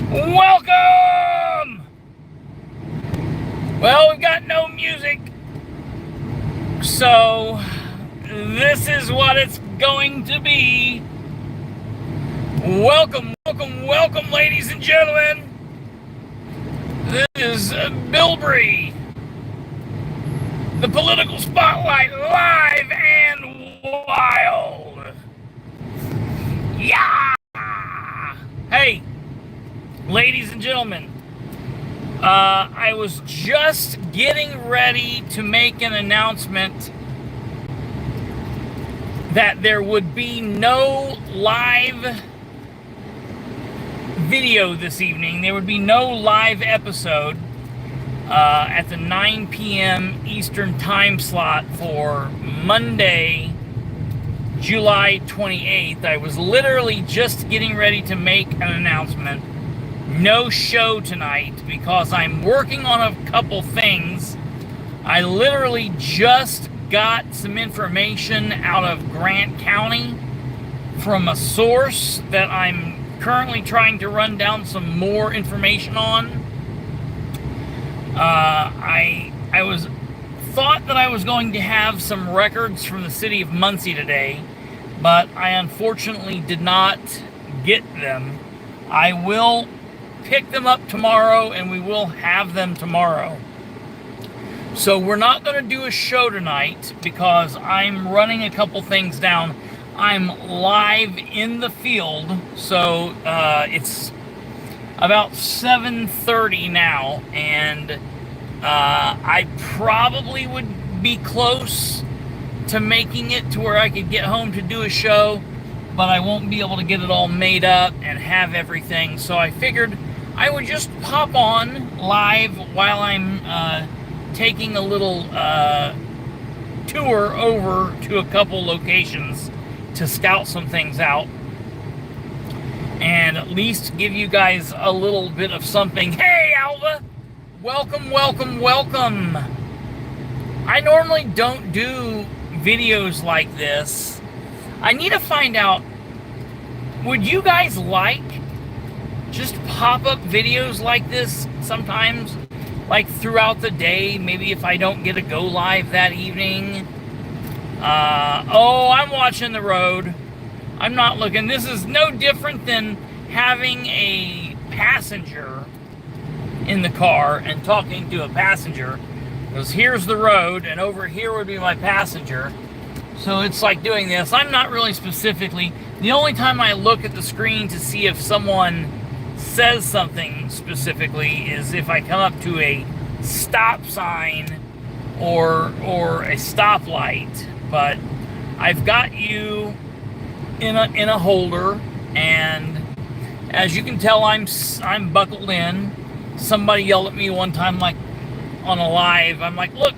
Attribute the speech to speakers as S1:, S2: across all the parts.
S1: Welcome! Well, we've got no music, so this is what it's going to be. Welcome, welcome, welcome, ladies and gentlemen. This is Bilbrey, the political spotlight, live and wild. Yeah! Hey, ladies and gentlemen, I was just getting ready to make an announcement that there would be no live video this evening. There would be no live episode at the 9 p.m. Eastern time slot for Monday, July 28th. I was literally just getting ready to make an announcement. No show tonight because I'm working on a couple things. I literally just got some information out of Grant County from a source that I'm currently trying to run down some more information on. I thought that I was going to have some records from the city of Muncie today, but I unfortunately did not get them. I will pick them up tomorrow and we will have them tomorrow. So we're not going to do a show tonight because I'm running a couple things down. I'm live in the field, so it's about 7:30 now, and I probably would be close to making it to where I could get home to do a show, but I won't be able to get it all made up and have everything. So I figured I would just pop on live while I'm taking a little tour over to a couple locations to scout some things out and at least give you guys a little bit of something. Hey, Alva! Welcome, welcome, welcome! I normally don't do videos like this. I need to find out, would you guys like just pop-up videos like this sometimes? Like throughout the day, maybe if I don't get to go live that evening. Oh, I'm watching the road. I'm not looking. This is no different than having a passenger in the car and talking to a passenger. Because here's the road, and over here would be my passenger. So it's like doing this. I'm not really specifically. The only time I look at the screen to see if someone says something specifically is if I come up to a stop sign or a stoplight. But I've got you in a holder, and as you can tell, I'm buckled in. Somebody yelled at me one time, like on a live. I'm like, look,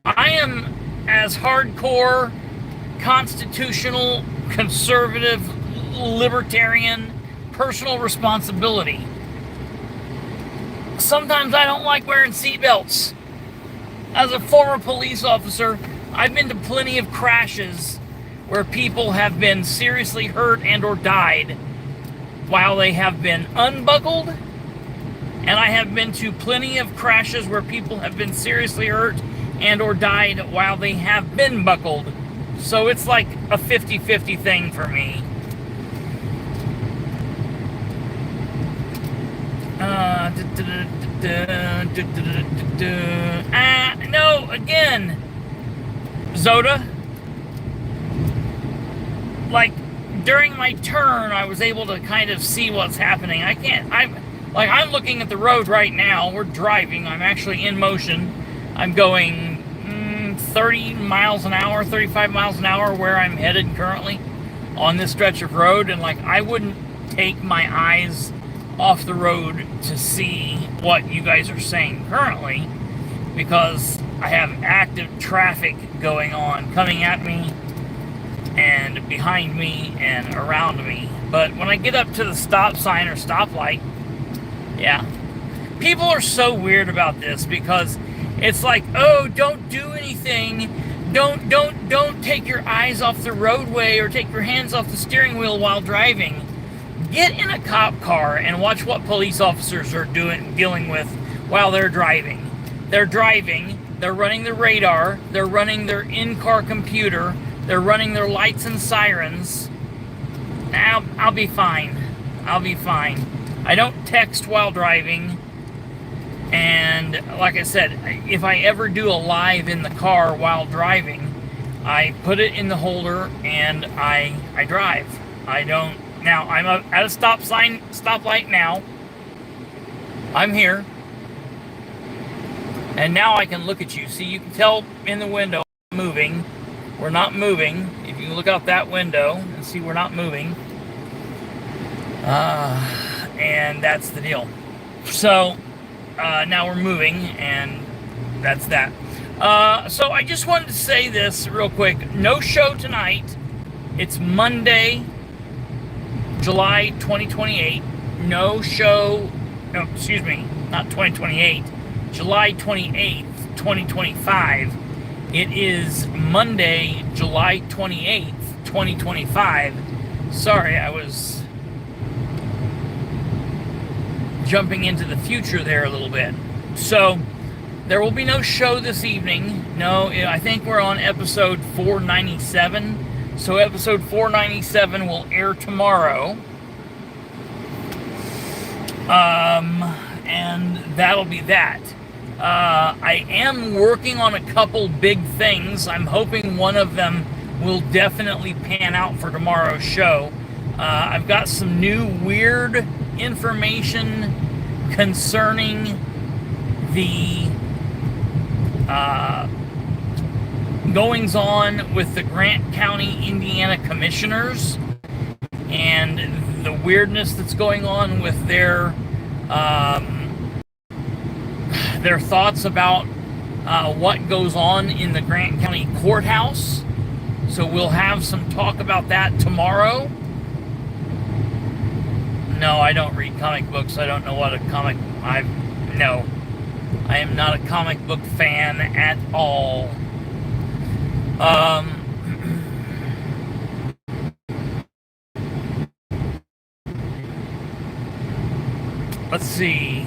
S1: I am as hardcore, constitutional, conservative, libertarian, personal responsibility. Sometimes I don't like wearing seatbelts. As a former police officer, I've been to plenty of crashes where people have been seriously hurt and or died while they have been unbuckled, and I have been to plenty of crashes where people have been seriously hurt and or died while they have been buckled. So it's like a 50-50 thing for me. No, again, Zoda, like during my turn, I was able to kind of see what's happening. I'm looking at the road right now. We're driving. I'm actually in motion. I'm going 30 miles an hour, 35 miles an hour where I'm headed currently on this stretch of road. And like, I wouldn't take my eyes off the road to see what you guys are saying currently, because I have active traffic going on, coming at me and behind me and around me. But when I get up to the stop sign or stoplight, yeah, people are so weird about this, because it's like, oh, don't do anything, don't take your eyes off the roadway or take your hands off the steering wheel while driving. Get in a cop car and watch what police officers are dealing with while they're driving. They're driving, they're running their radar, they're running their in-car computer, they're running their lights and sirens. I'll be fine. I'll be fine. I don't text while driving. And like I said, if I ever do a live in the car while driving, I put it in the holder and I drive. I don't. Now, I'm at a stoplight now. I'm here. And now I can look at you. See, you can tell in the window I'm moving. We're not moving. If you look out that window and see we're not moving. And that's the deal. So, now we're moving, and that's that. So I just wanted to say this real quick. No show tonight. It's Monday, July 2028. No show. No, excuse me, not 2028. July 28th, 2025. It is Monday, July 28th, 2025. Sorry, I was jumping into the future there a little bit. So, there will be no show this evening. No, I think we're on episode 497. So episode 497 will air tomorrow. And that'll be that. I am working on a couple big things. I'm hoping one of them will definitely pan out for tomorrow's show. I've got some new weird information concerning the goings on with the Grant County, Indiana commissioners and the weirdness that's going on with their thoughts about what goes on in the Grant County courthouse. So we'll have some talk about that tomorrow. No, I don't read comic books. I don't know what a comic... No. I am not a comic book fan at all. Let's see.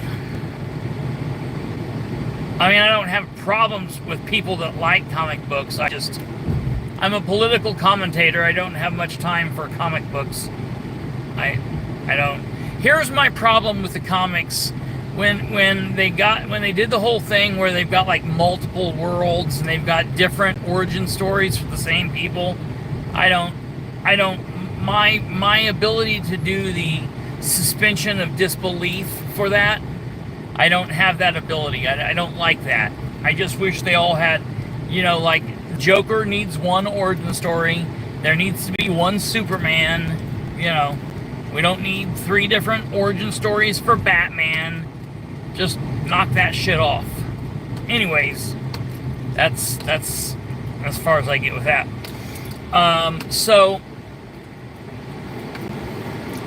S1: I mean, I don't have problems with people that like comic books. I'm a political commentator. I don't have much time for comic books. I don't. Here's my problem with the comics. When they did the whole thing where they've got like multiple worlds and they've got different origin stories for the same people, my ability to do the suspension of disbelief for that, I don't have that ability. I don't like that. I just wish they all had, like Joker needs one origin story. There needs to be one Superman. We don't need 3 different origin stories for Batman. Just knock that shit off. Anyways, that's as far as I get with that. So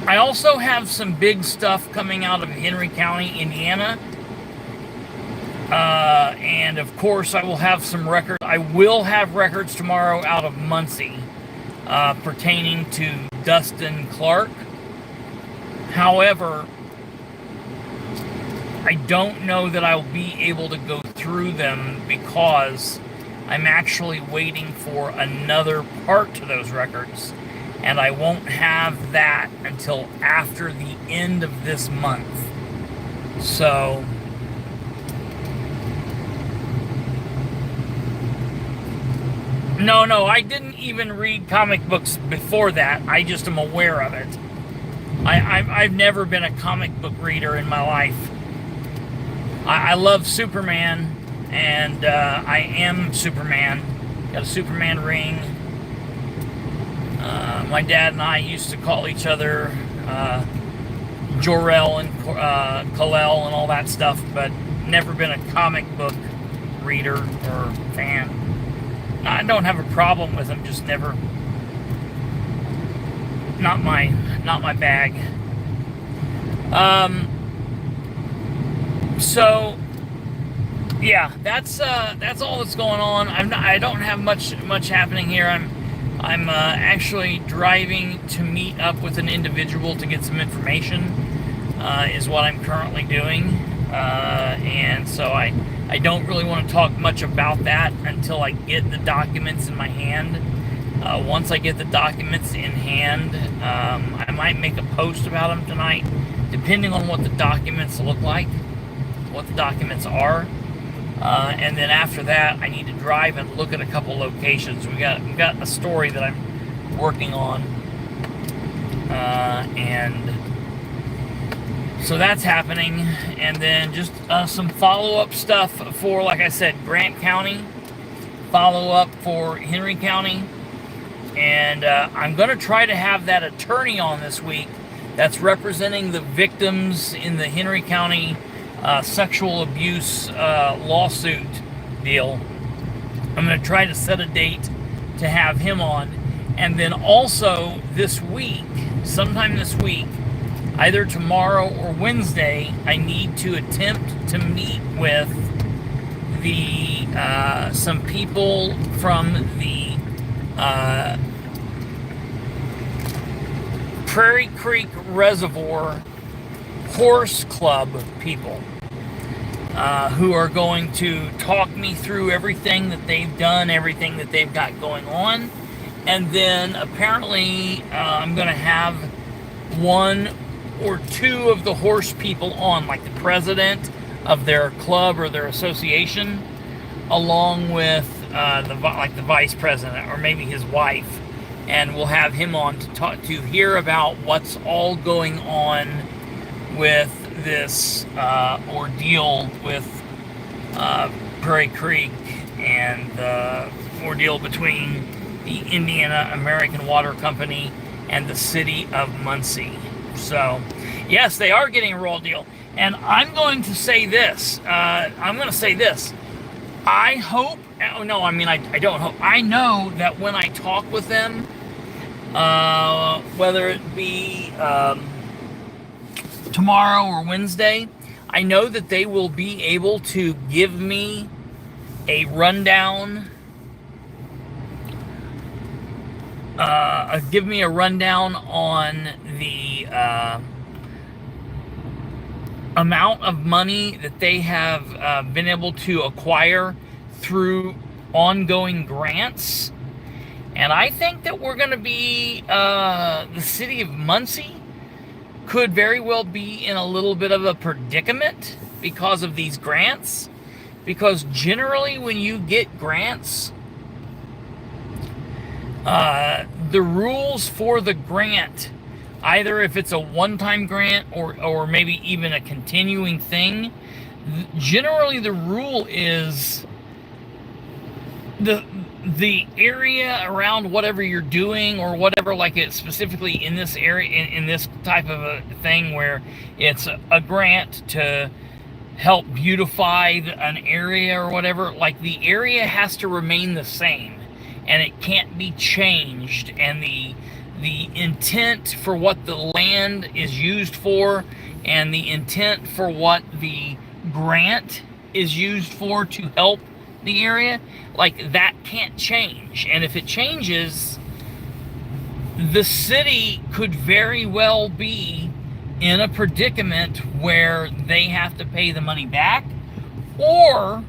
S1: I also have some big stuff coming out of Henry County, Indiana. And of course I will have some records. I will have records tomorrow out of Muncie, pertaining to Dustin Clark. However, I don't know that I'll be able to go through them because I'm actually waiting for another part to those records, and I won't have that until after the end of this month. So no, I didn't even read comic books before that. I just am aware of it. I've never been a comic book reader in my life. I love Superman, and I am Superman. Got a Superman ring. My dad and I used to call each other Jor-El and Kal-El and all that stuff, but never been a comic book reader or fan. I don't have a problem with them, just never. Not my bag. So yeah, that's all that's going on. I don't have much happening here. I'm I'm actually driving to meet up with an individual to get some information, is what I'm currently doing. And so I don't really want to talk much about that until I get the documents in my hand. Once I get the documents in hand, I might make a post about them tonight, depending on what the documents look like, what the documents are. And then after that, I need to drive and look at a couple locations. We got a story that I'm working on, and so that's happening. And then just some follow-up stuff for, like I said, Grant County, follow-up for Henry County, and I'm going to try to have that attorney on this week that's representing the victims in the Henry County sexual abuse lawsuit deal. I'm going to try to set a date to have him on. And then also this week, sometime this week, either tomorrow or Wednesday, I need to attempt to meet with the some people from the Prairie Creek Reservoir Horse Club people, who are going to talk me through everything that they've done, everything that they've got going on. And then apparently I'm going to have one or two of the horse people on, like the president of their club or their association, along with the vice president or maybe his wife, and we'll have him on to hear about what's all going on with this ordeal with Prairie Creek and the ordeal between the Indiana American Water Company and the city of Muncie. So, yes, they are getting a raw deal. And I'm going to say this. I hope, I don't hope. I know that when I talk with them, whether it be tomorrow or Wednesday, I know that they will be able to give me a rundown on the amount of money that they have been able to acquire through ongoing grants. And I think that we're going to be, the city of Muncie could very well be in a little bit of a predicament because of these grants. Because generally when you get grants, the rules for the grant, either if it's a one-time grant or maybe even a continuing thing, generally the rule is the area around whatever you're doing or whatever, like it specifically in this area, in this type of a thing where it's a grant to help beautify an area or whatever, like the area has to remain the same and it can't be changed, and the intent for what the land is used for and the intent for what the grant is used for to help the area, like that can't change. And if it changes, the city could very well be in a predicament where they have to pay the money back, or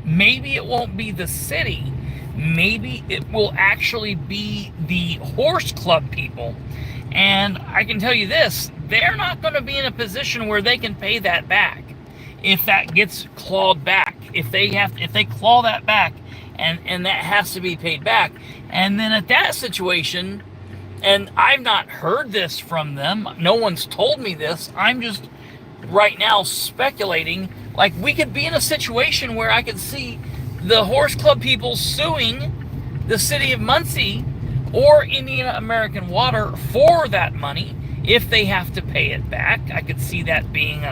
S1: maybe it won't be the city, maybe it will actually be the horse club people. And I can tell you this, they're not going to be in a position where they can pay that back if that gets clawed back. If they claw that back and that has to be paid back. And then at that situation, and I've not heard this from them, no one's told me this, I'm just right now speculating, like we could be in a situation where I could see the horse club people suing the city of Muncie or Indiana American Water for that money if they have to pay it back. I could see that being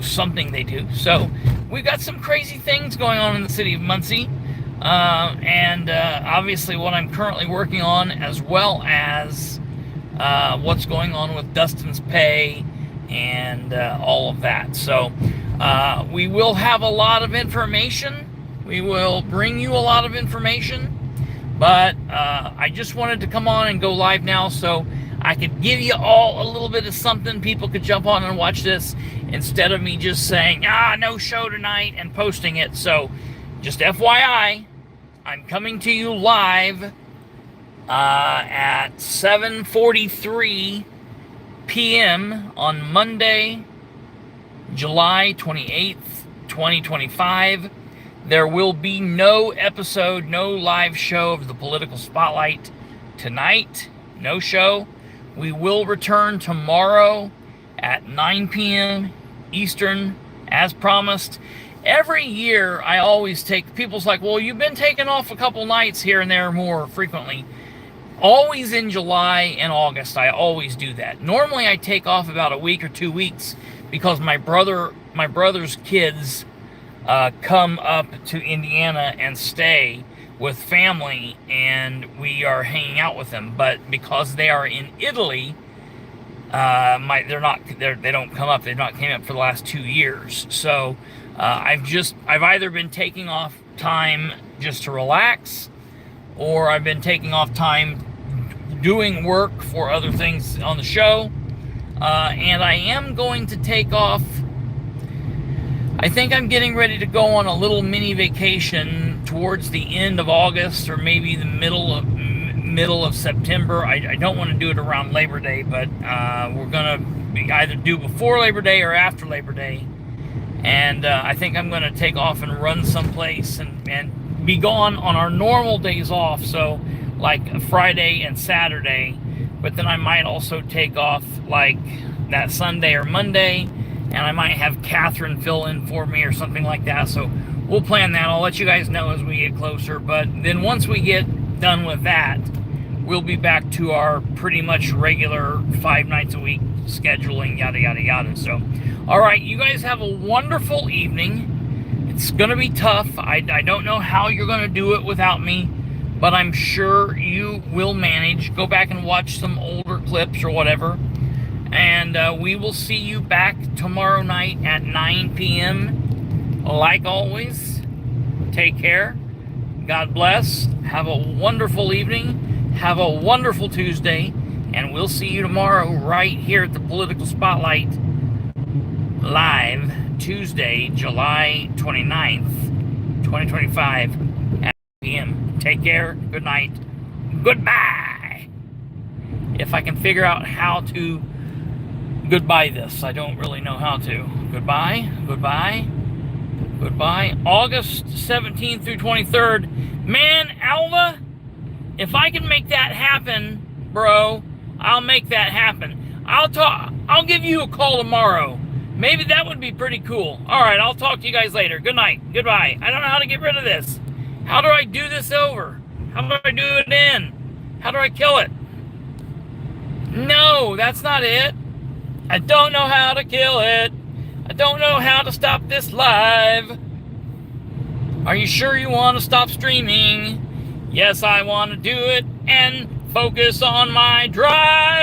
S1: something they do. So we've got some crazy things going on in the city of Muncie, and obviously what I'm currently working on, as well as what's going on with Dustin's pay and all of that. So we will have a lot of information. We will bring you a lot of information But I just wanted to come on and go live now so I could give you all a little bit of something. People could jump on and watch this instead of me just saying, no show tonight and posting it. So just FYI, I'm coming to you live at 7:43 p.m. on Monday, July 28th, 2025. There will be no episode, no live show of the Political Spotlight tonight. No show. We will return tomorrow at 9 p.m. Eastern, as promised. Every year, I always take, people's like, well, you've been taking off a couple nights here and there more frequently. Always in July and August, I always do that. Normally, I take off about a week or 2 weeks because my brother's kids come up to Indiana and stay with family, and we are hanging out with them. But because they are in Italy, they don't come up. They've not came up for the last 2 years. So I've either been taking off time just to relax, or I've been taking off time doing work for other things on the show. And I am going to take off. I think I'm getting ready to go on a little mini vacation towards the end of August, or maybe the middle of September. I don't want to do it around Labor Day, but we're going to either do before Labor Day or after Labor Day. And I think I'm going to take off and run someplace and be gone on our normal days off, so like Friday and Saturday. But then I might also take off like that Sunday or Monday, and I might have Catherine fill in for me or something like that. So we'll plan that. I'll let you guys know as we get closer. But then once we get done with that, we'll be back to our pretty much regular 5 nights a week scheduling, yada, yada, yada. So, all right, you guys have a wonderful evening. It's going to be tough. I don't know how you're going to do it without me, but I'm sure you will manage. Go back and watch some older clips or whatever. And we will see you back tomorrow night at 9 p.m. Like always, take care. God bless. Have a wonderful evening. Have a wonderful Tuesday. And we'll see you tomorrow right here at the Political Spotlight, live Tuesday, July 29th, 2025 at 9 p.m. Take care. Good night. Goodbye. If I can figure out how to goodbye this. I don't really know how to. Goodbye, goodbye, goodbye. August 17th through 23rd. Man, Alva, if I can make that happen, bro, I'll make that happen. I'll give you a call tomorrow. Maybe that would be pretty cool. All right, I'll talk to you guys later. Good night. Goodbye. I don't know how to get rid of this. How do I do this over? How do I do it in? How do I kill it? No, that's not it. I don't know how to kill it. I don't know how to stop this live. Are you sure you want to stop streaming? Yes, I want to do it and focus on my drive.